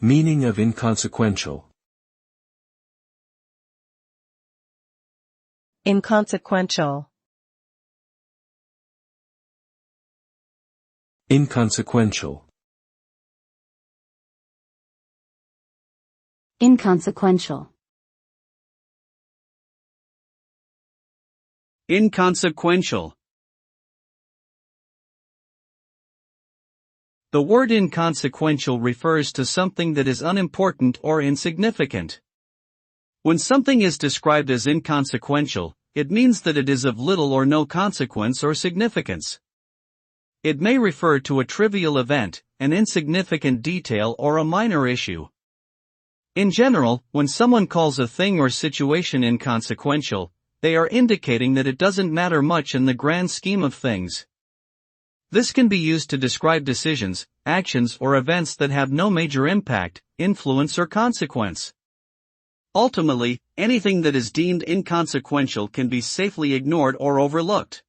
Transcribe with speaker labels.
Speaker 1: Meaning of inconsequential.
Speaker 2: Inconsequential.
Speaker 1: Inconsequential.
Speaker 3: Inconsequential.
Speaker 4: Inconsequential. The word inconsequential refers to something that is unimportant or insignificant. When something is described as inconsequential, it means that it is of little or no consequence or significance. It may refer to a trivial event, an insignificant detail, or a minor issue. In general, when someone calls a thing or situation inconsequential, they are indicating that it doesn't matter much in the grand scheme of things. This can be used to describe decisions, actions, or events that have no major impact, influence, or consequence. Ultimately, anything that is deemed inconsequential can be safely ignored or overlooked.